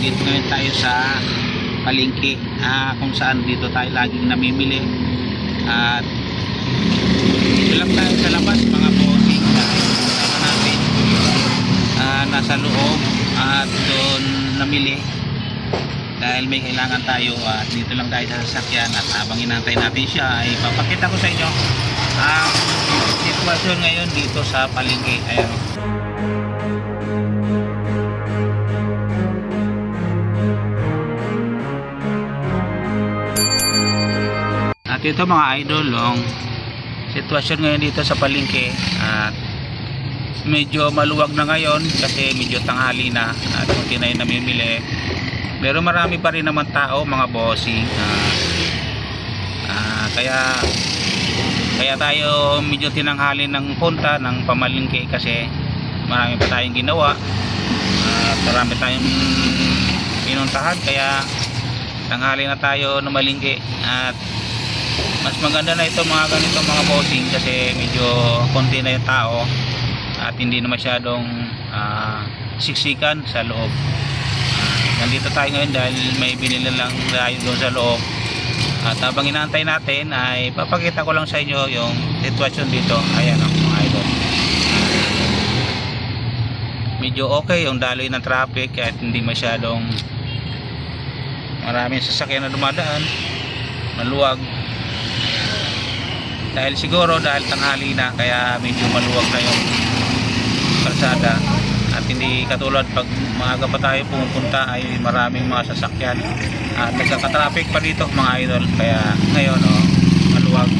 nandito ngayon tayo sa palengke, kung saan dito tayo laging namimili. At dito lang tayo sa labas mga bossing, kasama natin nasa loob at doon namili dahil may kailangan tayo. At dito lang tayo sa sasakyan, at habang inantay natin siya ay papakita ko sa inyo ang sitwasyon ngayon dito sa palengke. Ayan. At ito mga idol, ang sitwasyon ngayon dito sa palengke. At medyo maluwag na ngayon kasi medyo tanghali na at kunti na yung namimili. Pero marami pa rin naman tao mga bossing. Kaya tayo medyo tinanghali ng punta ng pamalengke kasi marami pa tayong ginawa at marami tayong pinuntahan, kaya tanghali na tayo numalingke. At mas maganda na ito mga ganito mga bossing kasi medyo konti na yung tao at hindi na masyadong siksikan sa loob. Nandito tayo ngayon dahil may binili lang tayo doon sa loob. At habang inaantay natin ay papakita ko lang sa inyo yung sitwasyon dito. Ayan ang mga idol. Medyo okay yung daloy ng traffic at hindi masyadong maraming sasakyan na dumadaan. Maluwag. Dahil siguro dahil tanghali na kaya medyo maluwag na yung kalsada. At hindi katulad pag maaga pa tayo pumupunta ay maraming mga sasakyan at nagkaka-traffic pa dito mga idol. Kaya ngayon maluwag.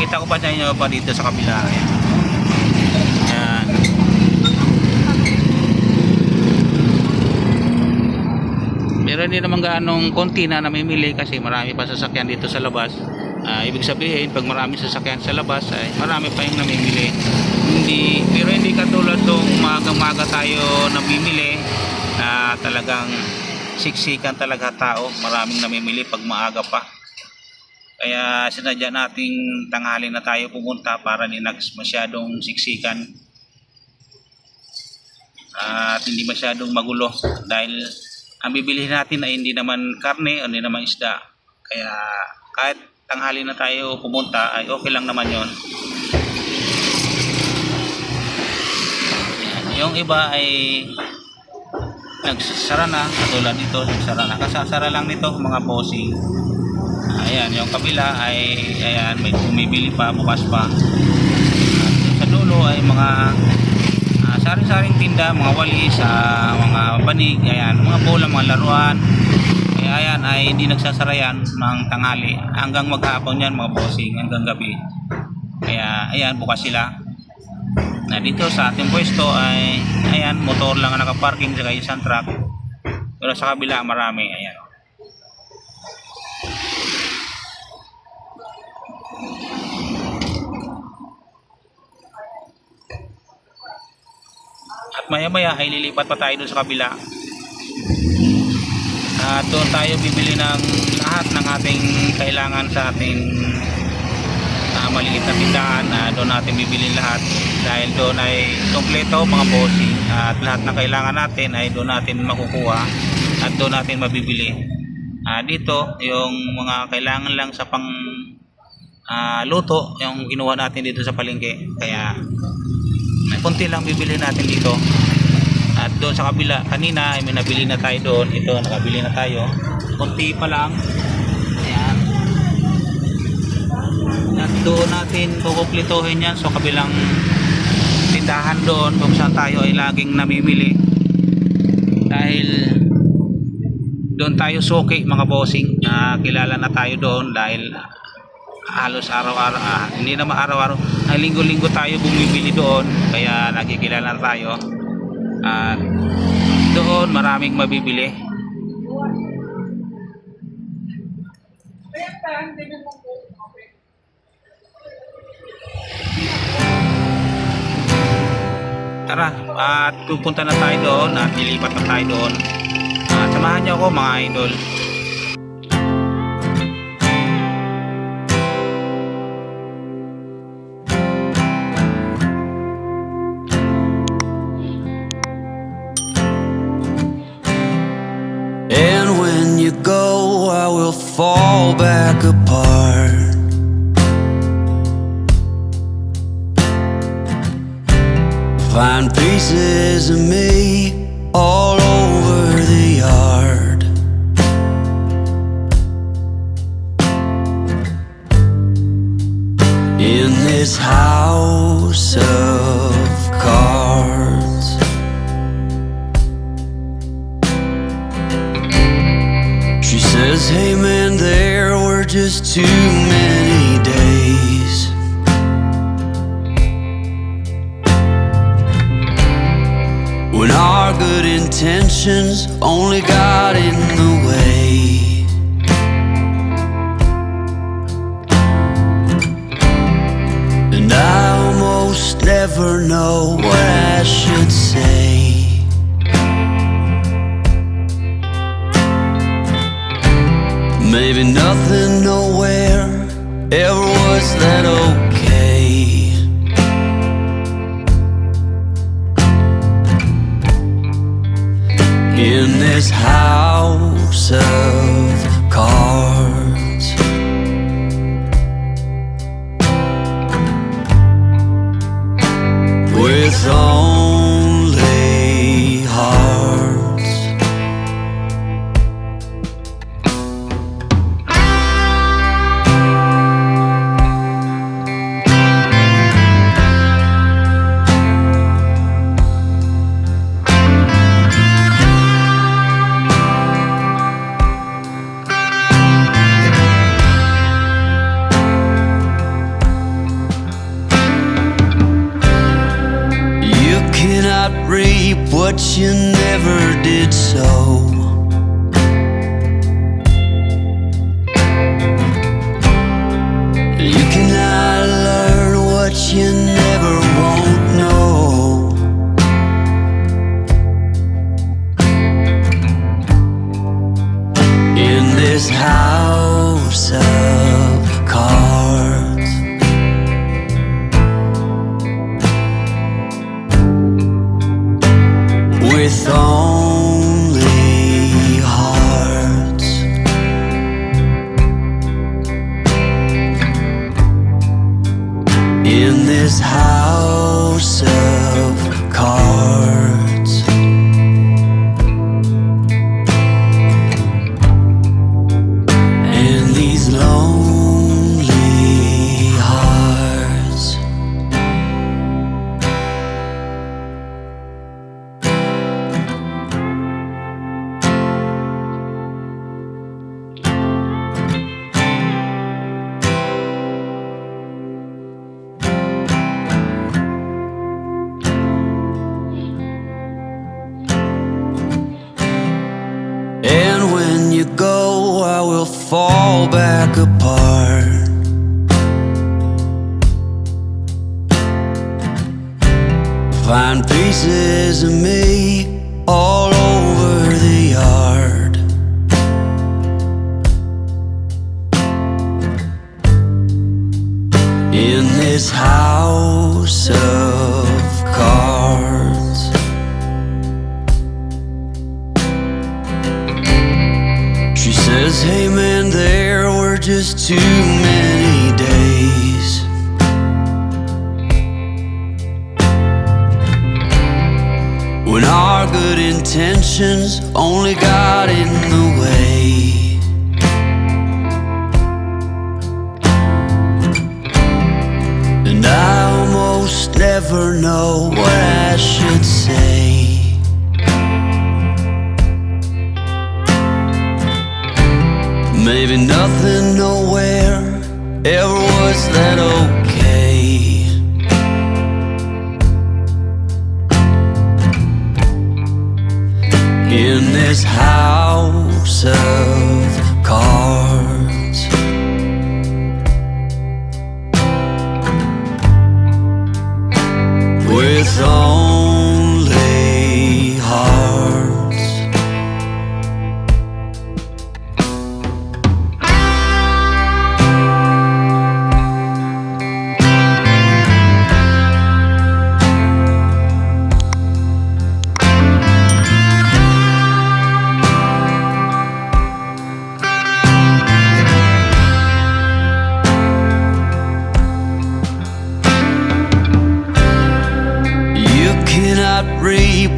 Kita ko pa nyo pa dito sa kabila. Ayan. Pero hindi naman gaanong konti na namimili kasi marami pa sasakyan dito sa labas. Ibig sabihin pag marami sasakyan sa labas ay marami pa yung namimili. Pero hindi katulad nung maga-maga tayo namimili na talagang siksikan talaga tao, maraming namimili pag maaga pa. Kaya sinadya nating tanghali na tayo pumunta para hindi masyadong siksikan at hindi masyadong magulo, dahil ang bibilihin natin ay hindi naman karne o hindi naman isda. Kaya kahit tanghali na tayo pumunta ay okay lang naman yon. Yung iba ay nagsasara na, katulad nito nagsara na, kasasara lang nito mga bossing. Ayan, yung kabila ay ayan, may bumibili pa, bukas pa. At sa dulo ay mga sari-saring tinda, mga walis, mga banig, ayan, mga bola, mga laruan. Kaya ayan ay hindi nagsasara yan ng tanghali hanggang maghapon yan mga bossing, hanggang gabi. Kaya ayan, bukas sila. Na dito sa ating pwesto ay ayan, motor lang ang nakaparking sa isang truck. Pero sa kabila marami, ayan. At maya-maya ay lilipat pa tayo doon sa kabila. At doon tayo bibili ng lahat ng ating kailangan sa ating maliit na tindahan. Doon natin bibili lahat dahil doon ay kompleto mga bossing, at lahat ng kailangan natin ay doon natin makukuha at doon natin mabibili. Dito yung mga kailangan lang sa pang luto yung kinuha natin dito sa palengke, kaya konti lang bibili natin dito. At doon sa kabila kanina ay may nabili na tayo doon, ito nakabili na tayo, konti pa lang. Ayan. At doon natin kukumpletuhin yan sa kabilang tindahan doon kung saan tayo ay laging namimili, dahil doon tayo suki mga bossing. Kilala na tayo doon dahil halos araw-araw, hindi naman araw-araw, linggo-linggo tayo bumibili doon, kaya nakikilala na tayo. At doon maraming mabibili. Tara, at pupunta na tayo doon at lilipat na tayo doon. Samahan niyo ako mga idol. back apart. Find pieces of me all over the yard. In this house of cards, she says, hey man, there were just too many days. When our good intentions only got in the way. And I almost never know what I should say. Maybe nothing nowhere ever was that okay. In this house of cards, with only hearts. Reap what you never did sow. You cannot learn what you never won't know. In this house of cards, with only hearts. In this house of cards, and these lonely hearts. And when you go, I will fall back apart. Find pieces of me all over the yard. In this house of cards, she says, hey man, there were just too many days. When our good intentions only got in the way. And I almost never know what I should say. Maybe nothing nowhere ever was that okay. In this house of cards, with only hearts.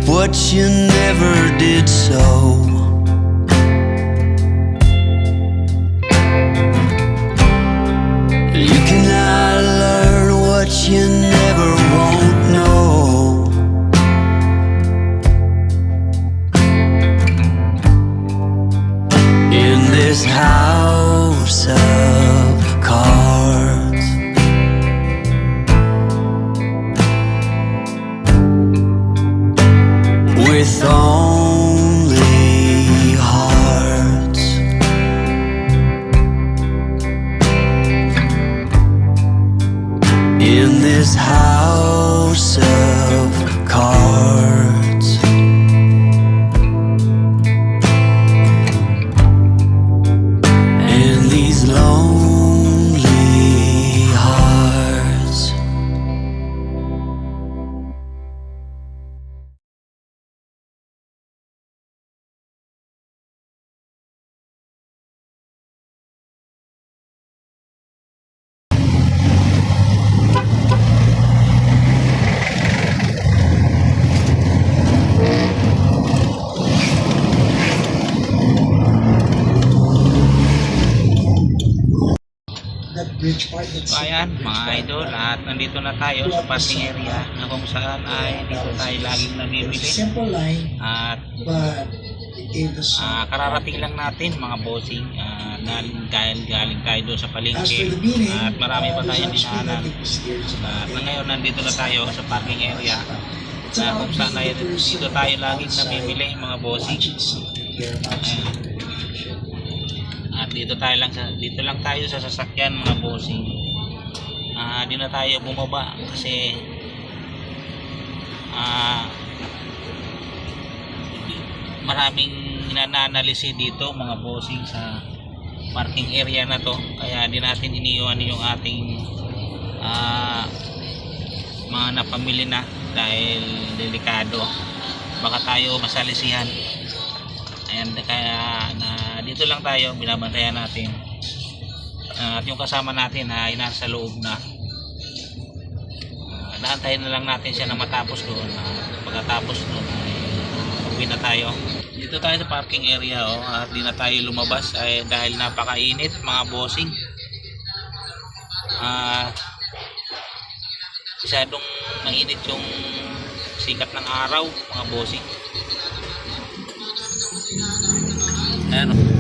what you never did so. You cannot learn what you never won't know. In this house of cards, with only hearts, in this house of cards, and these lonely hearts. That bridge part that's So ayan mga idol, at nandito na tayo sa parking area na kung saan ay dito tayo laging namimili. simple line, At but it gave us kararating lang natin mga bossing, dahil galing tayo doon sa as for palengke the meaning, at marami pa tayong there's actually dinaanan. nothing mysterious At about it. ngayon nandito na tayo sa parking area It's na about kung saan ay visitors dito from tayo laging outside namimili mga bossing. watching something, whereabouts in the relationship. At dito lang tayo sa sasakyan mga bossing. Di na tayo bumaba kasi maraming nananalisi dito mga bossing sa parking area na to, kaya di natin iniwan yung ating mga napamili na dahil delikado, baka tayo masalisihan. Ayan, kaya dito lang tayo, binabantayan natin. At yung kasama natin ay nasa loob na. Naantayin na lang natin siya na matapos doon. Pagkatapos doon ay uwi na tayo. Dito tayo sa parking area, at di na tayo lumabas dahil napakainit mga bossing. Masyadong mainit yung sikat ng araw mga bossing. Ayan.